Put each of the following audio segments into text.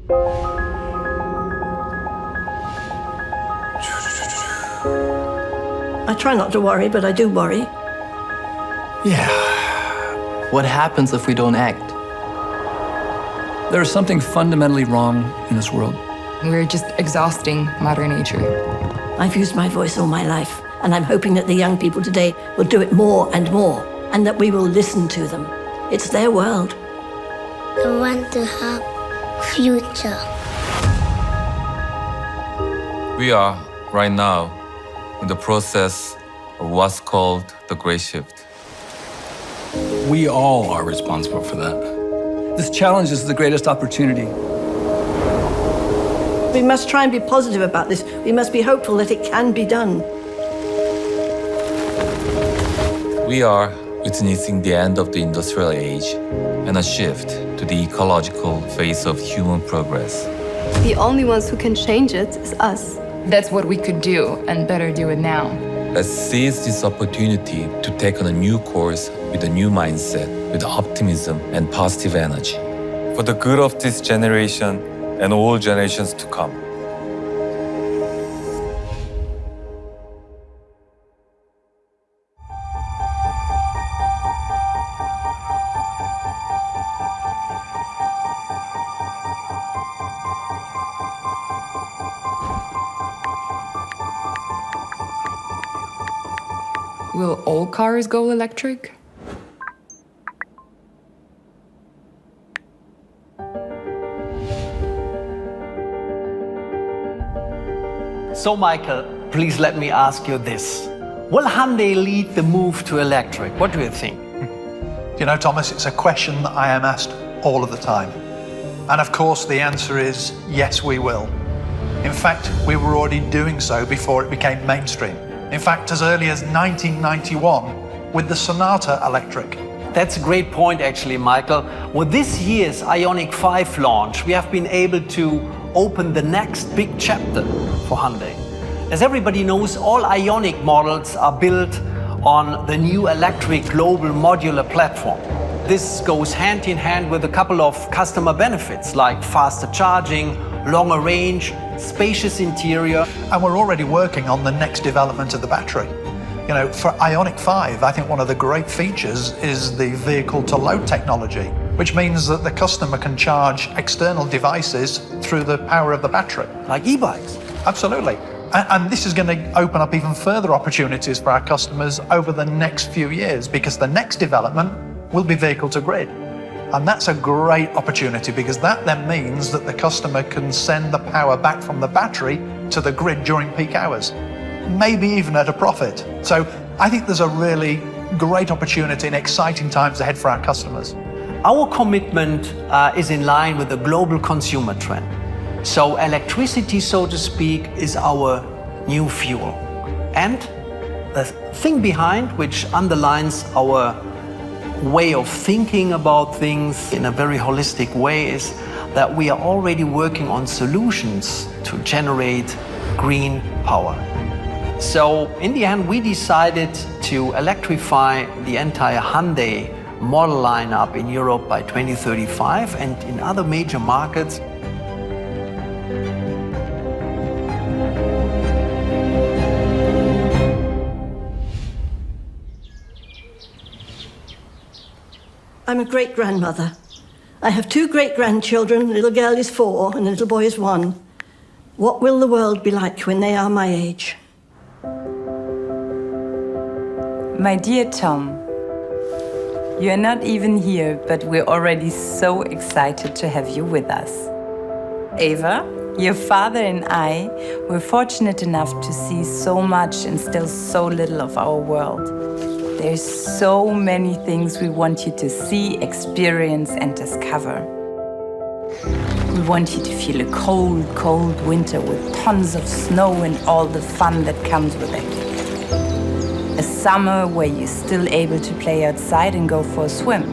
I try not to worry, but I do worry. Yeah. What happens if we don't act? There's something fundamentally wrong in this world. We're just exhausting Mother Nature. I've used my voice all my life, and I'm hoping that the young people today will do it more and more, and that we will listen to them. It's their world. I want to have future. We are, right now, in the process of what's called the Great Shift. We all are responsible for that. This challenge is the greatest opportunity. We must try and be positive about this. We must be hopeful that it can be done. We are witnessing the end of the industrial age and a shift to the ecological phase of human progress. The only ones who can change it is us. That's what we could do, and better do it now. Let's seize this opportunity to take on a new course with a new mindset, with optimism and positive energy. For the good of this generation and all generations to come. Will all cars go electric? So, Michael, please let me ask you this. Will Hyundai lead the move to electric? What do you think? You know, Thomas, it's a question that I am asked all of the time. And of course, the answer is yes, we will. In fact, we were already doing so before it became mainstream. In fact, as early as 1991 with the Sonata Electric. That's a great point, actually, Michael. With this year's Ioniq 5 launch, we have been able to open the next big chapter for Hyundai. As everybody knows, all Ioniq models are built on the new electric global modular platform. This goes hand in hand with a couple of customer benefits like faster charging, longer range, spacious interior. And we're already working on the next development of the battery. You know, for Ioniq 5, I think one of the great features is the vehicle-to-load technology, which means that the customer can charge external devices through the power of the battery. Like e-bikes. Absolutely. And this is going to open up even further opportunities for our customers over the next few years, because the next development will be vehicle-to-grid. And that's a great opportunity, because that then means that the customer can send the power back from the battery to the grid during peak hours, maybe even at a profit. So I think there's a really great opportunity and exciting times ahead for our customers. Our commitment is in line with the global consumer trend. So electricity, so to speak, is our new fuel. And the thing behind, which underlines our way of thinking about things in a very holistic way, is that we are already working on solutions to generate green power. So in the end, we decided to electrify the entire Hyundai model lineup in Europe by 2035 and in other major markets. I'm a great-grandmother. I have 2 great-grandchildren. A little girl is 4 and a little boy is 1. What will the world be like when they are my age? My dear Tom, you are not even here, but we're already so excited to have you with us. Ava, your father and I were fortunate enough to see so much and still so little of our world. There's so many things we want you to see, experience, and discover. We want you to feel a cold, cold winter with tons of snow and all the fun that comes with it. A summer where you're still able to play outside and go for a swim.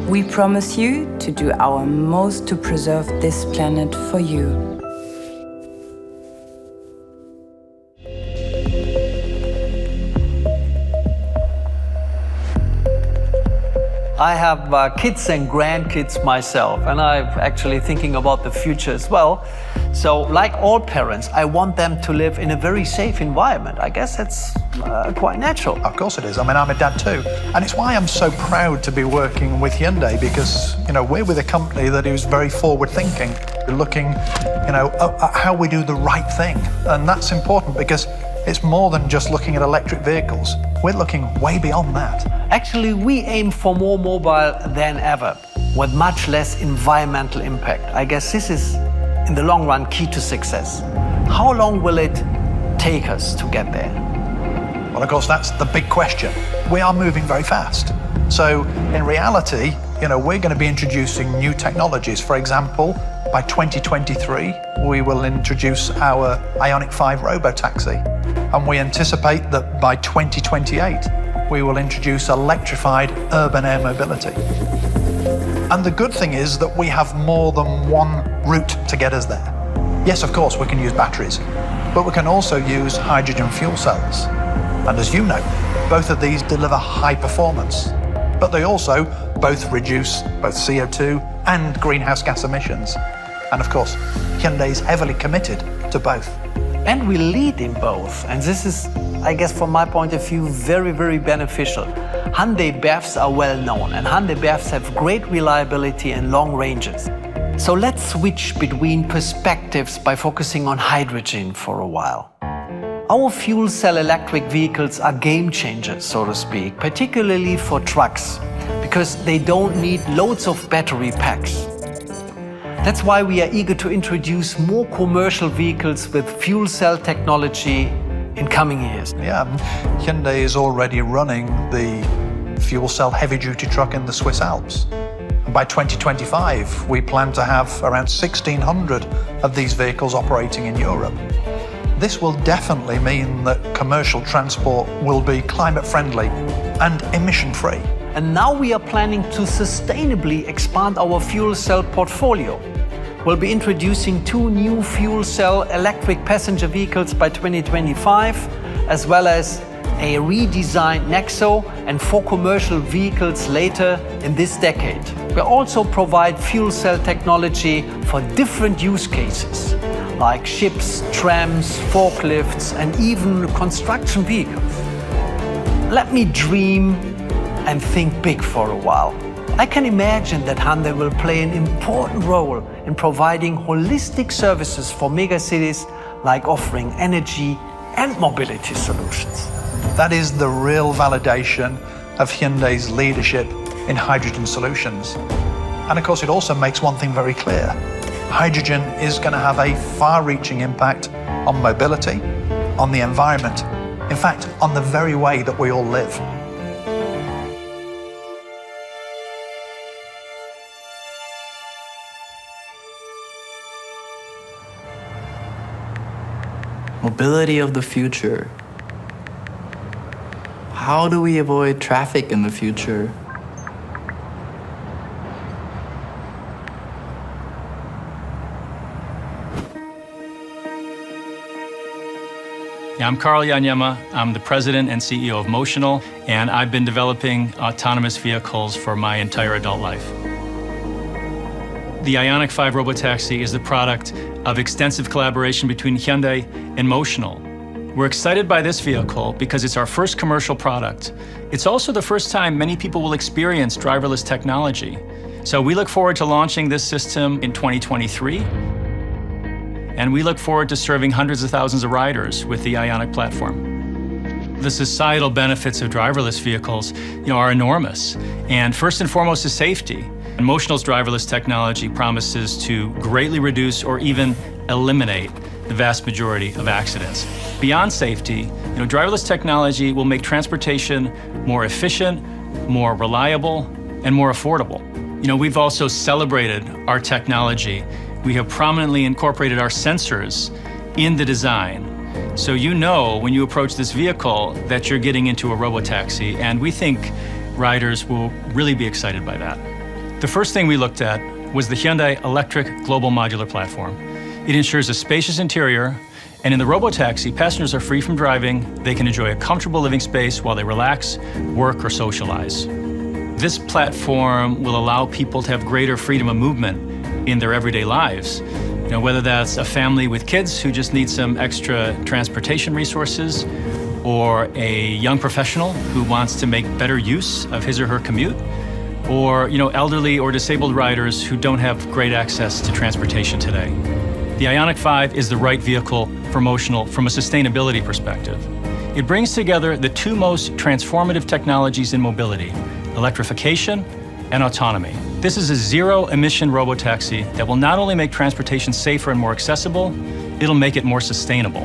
We promise you to do our most to preserve this planet for you. I have kids and grandkids myself, and I'm actually thinking about the future as well. So, like all parents, I want them to live in a very safe environment. I guess that's quite natural. Of course it is. I mean, I'm a dad too. And it's why I'm so proud to be working with Hyundai, because, we're with a company that is very forward-thinking. We're looking, at how we do the right thing. And that's important because it's more than just looking at electric vehicles. We're looking way beyond that. Actually, we aim for more mobile than ever, with much less environmental impact. I guess this is, in the long run, key to success. How long will it take us to get there? Well, of course, that's the big question. We are moving very fast. So, in reality, we're going to be introducing new technologies. For example, by 2023, we will introduce our Ioniq 5 robotaxi. And we anticipate that by 2028, we will introduce electrified urban air mobility. And the good thing is that we have more than one route to get us there. Yes, of course, we can use batteries, but we can also use hydrogen fuel cells. And as you know, both of these deliver high performance, but they also both reduce both CO2 and greenhouse gas emissions. And of course, Hyundai is heavily committed to both. And we lead in both. And this is, I guess, from my point of view, very, very beneficial. Hyundai BEVs are well known, and Hyundai BEVs have great reliability and long ranges. So let's switch between perspectives by focusing on hydrogen for a while. Our fuel cell electric vehicles are game changers, so to speak, particularly for trucks, because they don't need loads of battery packs. That's why we are eager to introduce more commercial vehicles with fuel cell technology in coming years. Yeah, Hyundai is already running the fuel cell heavy-duty truck in the Swiss Alps. And by 2025, we plan to have around 1,600 of these vehicles operating in Europe. This will definitely mean that commercial transport will be climate-friendly and emission-free. And now we are planning to sustainably expand our fuel cell portfolio. We'll be introducing 2 new fuel cell electric passenger vehicles by 2025, as well as a redesigned Nexo and 4 commercial vehicles later in this decade. We'll also provide fuel cell technology for different use cases, like ships, trams, forklifts, and even construction vehicles. Let me dream and think big for a while. I can imagine that Hyundai will play an important role in providing holistic services for megacities, like offering energy and mobility solutions. That is the real validation of Hyundai's leadership in hydrogen solutions. And of course, it also makes one thing very clear. Hydrogen is going to have a far-reaching impact on mobility, on the environment, in fact, on the very way that we all live. Mobility of the future. How do we avoid traffic in the future? Yeah, I'm Karl Janyema. I'm the president and CEO of Motional, and I've been developing autonomous vehicles for my entire adult life. The Ioniq 5 robotaxi is the product of extensive collaboration between Hyundai and Motional. We're excited by this vehicle because it's our first commercial product. It's also the first time many people will experience driverless technology. So we look forward to launching this system in 2023. And we look forward to serving hundreds of thousands of riders with the Ioniq platform. The societal benefits of driverless vehicles, are enormous. And first and foremost is safety. And Motional's driverless technology promises to greatly reduce or even eliminate the vast majority of accidents. Beyond safety, driverless technology will make transportation more efficient, more reliable, and more affordable. We've also celebrated our technology. We have prominently incorporated our sensors in the design. So when you approach this vehicle that you're getting into a robotaxi, and we think riders will really be excited by that. The first thing we looked at was the Hyundai Electric Global Modular Platform. It ensures a spacious interior, and in the robotaxi, passengers are free from driving. They can enjoy a comfortable living space while they relax, work, or socialize. this platform will allow people to have greater freedom of movement in their everyday lives. Whether that's a family with kids who just need some extra transportation resources, or a young professional who wants to make better use of his or her commute, or elderly or disabled riders who don't have great access to transportation today. The Ioniq 5 is the right vehicle for Motional from a sustainability perspective. It brings together the two most transformative technologies in mobility, electrification and autonomy. This is a zero-emission robotaxi that will not only make transportation safer and more accessible, it'll make it more sustainable.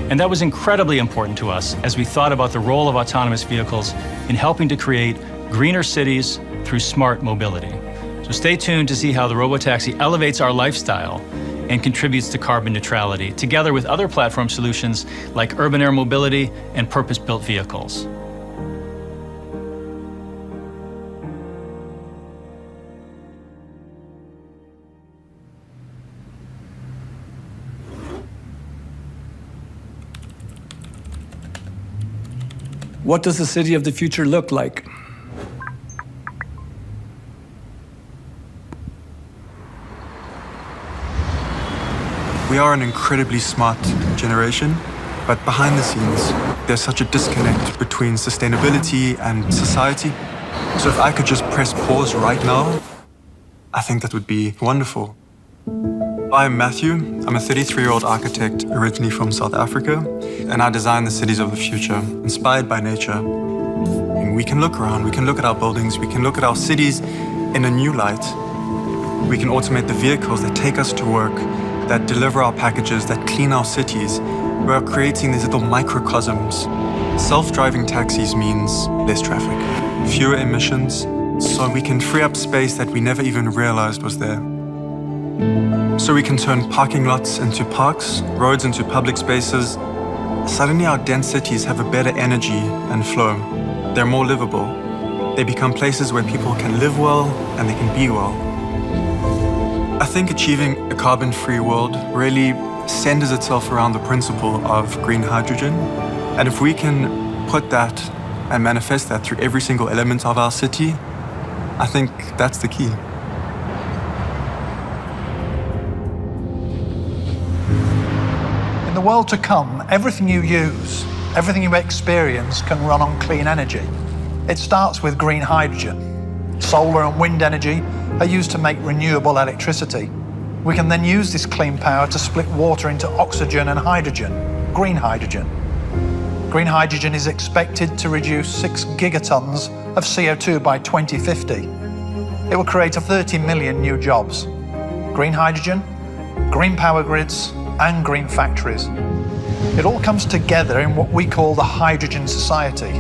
And that was incredibly important to us as we thought about the role of autonomous vehicles in helping to create greener cities through smart mobility. So stay tuned to see how the robotaxi elevates our lifestyle and contributes to carbon neutrality, together with other platform solutions like urban air mobility and purpose-built vehicles. What does the city of the future look like? We are an incredibly smart generation, but behind the scenes, there's such a disconnect between sustainability and society. So if I could just press pause right now, I think that would be wonderful. I'm Matthew. I'm a 33-year-old architect originally from South Africa, and I design the cities of the future, inspired by nature. And we can look around, we can look at our buildings, we can look at our cities in a new light. We can automate the vehicles that take us to work, that deliver our packages, that clean our cities. We are creating these little microcosms. Self-driving taxis means less traffic, fewer emissions, so we can free up space that we never even realized was there. So we can turn parking lots into parks, roads into public spaces. Suddenly our dense cities have a better energy and flow. They're more livable. They become places where people can live well and they can be well. I think achieving a carbon-free world really centers itself around the principle of green hydrogen. And if we can put that and manifest that through every single element of our city, I think that's the key. In the world to come, everything you use, everything you experience can run on clean energy. It starts with green hydrogen. Solar and wind energy are used to make renewable electricity. We can then use this clean power to split water into oxygen and hydrogen, green hydrogen. Green hydrogen is expected to reduce 6 gigatons of CO2 by 2050. It will create 30 million new jobs. Green hydrogen, green power grids, and green factories. It all comes together in what we call the hydrogen society.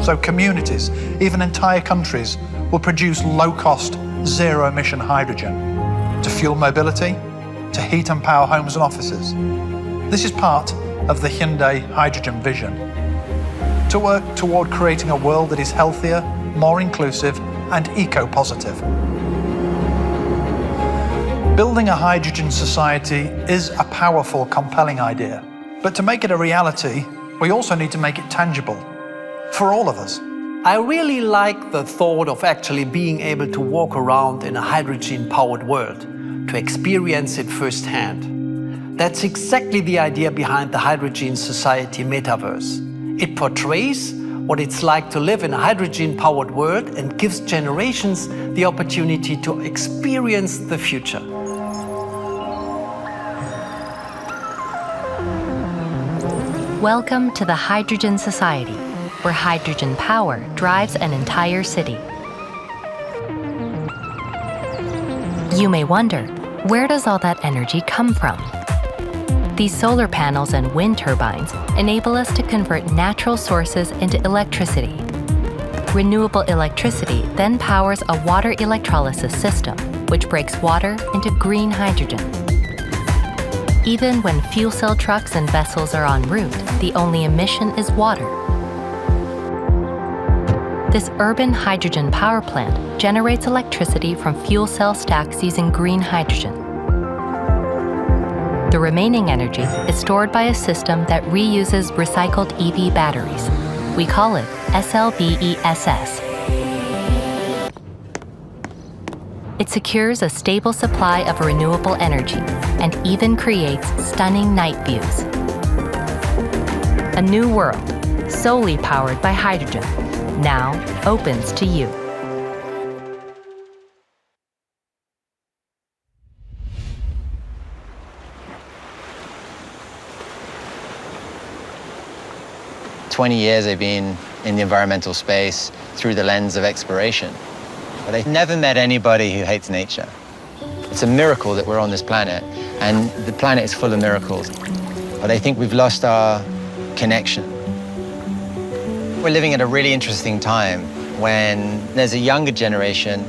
So communities, even entire countries, will produce low-cost, zero-emission hydrogen to fuel mobility, to heat and power homes and offices. This is part of the Hyundai hydrogen vision. To work toward creating a world that is healthier, more inclusive, and eco-positive. Building a hydrogen society is a powerful, compelling idea. But to make it a reality, we also need to make it tangible for all of us. I really like the thought of actually being able to walk around in a hydrogen-powered world, to experience it firsthand. That's exactly the idea behind the Hydrogen Society metaverse. It portrays what it's like to live in a hydrogen-powered world and gives generations the opportunity to experience the future. Welcome to the Hydrogen Society, where hydrogen power drives an entire city. You may wonder, where does all that energy come from? These solar panels and wind turbines enable us to convert natural sources into electricity. Renewable electricity then powers a water electrolysis system, which breaks water into green hydrogen. Even when fuel cell trucks and vessels are en route, the only emission is water. This urban hydrogen power plant generates electricity from fuel cell stacks using green hydrogen. The remaining energy is stored by a system that reuses recycled EV batteries. We call it SLBESS. It secures a stable supply of renewable energy and even creates stunning night views. A new world, solely powered by hydrogen, now opens to you. For 20 years I've been in the environmental space through the lens of exploration. But I've never met anybody who hates nature. It's a miracle that we're on this planet, and the planet is full of miracles. But I think we've lost our connection. We're living at a really interesting time when there's a younger generation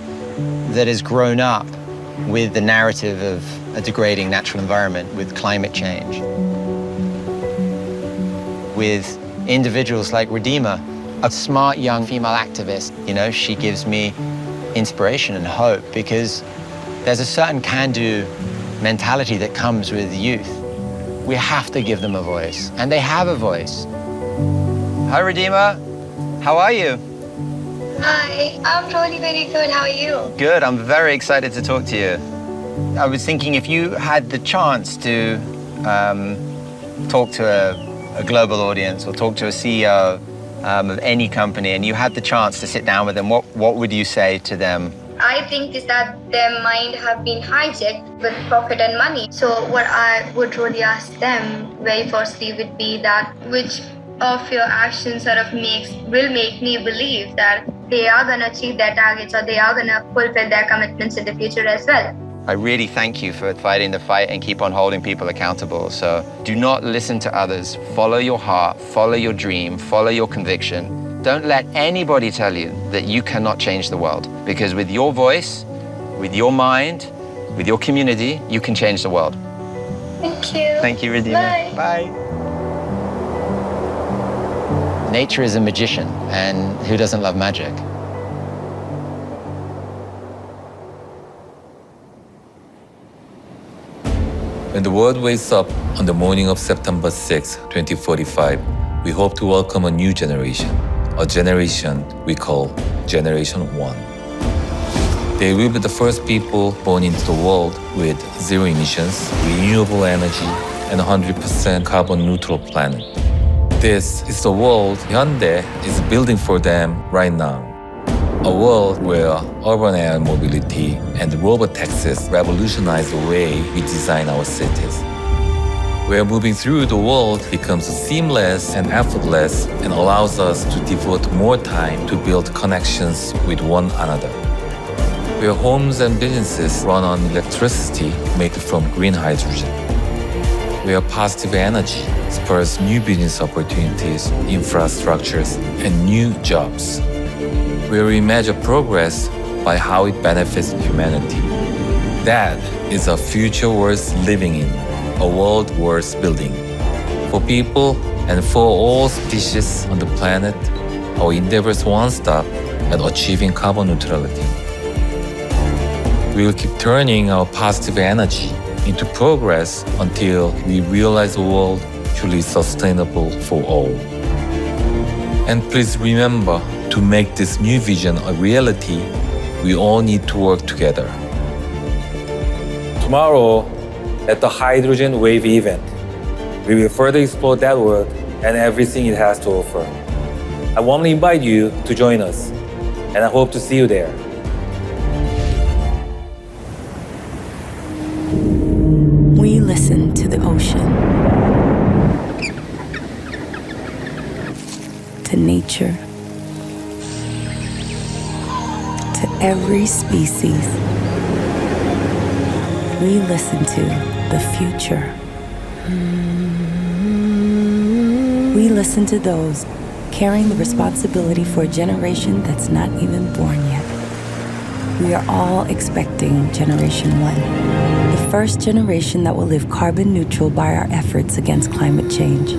that has grown up with the narrative of a degrading natural environment, with climate change. With individuals like Redeemer, a smart young female activist. You know, she gives me inspiration and hope because there's a certain can-do mentality that comes with youth. We have to give them a voice, and they have a voice. Hi, Redeemer. How are you? Hi, I'm really very good. How are you? Good. I'm very excited to talk to you. I was thinking if you had the chance to talk to a global audience or talk to a CEO of any company and you had the chance to sit down with them, what would you say to them? I think is that their mind have been hijacked with profit and money. So what I would really ask them very firstly would be that which of your actions sort of will make me believe that they are going to achieve their targets or they are going to fulfill their commitments in the future as well. I really thank you for fighting the fight and keep on holding people accountable. So do not listen to others. Follow your heart, follow your dream, follow your conviction. Don't let anybody tell you that you cannot change the world. Because with your voice, with your mind, with your community, you can change the world. Thank you. Thank you, Redeemer. Bye. Bye. Nature is a magician, and who doesn't love magic? When the world wakes up on the morning of September 6, 2045, we hope to welcome a new generation, a generation we call Generation 1. They will be the first people born into the world with zero emissions, renewable energy, and 100% carbon neutral planet. This is the world Hyundai is building for them right now. A world where urban air mobility and robotaxis revolutionize the way we design our cities. Where moving through the world becomes seamless and effortless and allows us to devote more time to build connections with one another. Where homes and businesses run on electricity made from green hydrogen. Where positive energy spurs new business opportunities, infrastructures, and new jobs. Where we measure progress by how it benefits humanity. That is a future worth living in, a world worth building. For people and for all species on the planet, our endeavors won't stop at achieving carbon neutrality. We will keep turning our positive energy into progress until we realize a world truly sustainable for all. And please remember, to make this new vision a reality, we all need to work together. Tomorrow, at the Hydrogen Wave event, we will further explore that world and everything it has to offer. I warmly invite you to join us, and I hope to see you there. We listen to the ocean, to nature, to every species. We listen to the future. We listen to those carrying the responsibility for a generation that's not even born yet. We are all expecting Generation 1, the first generation that will live carbon neutral by our efforts against climate change.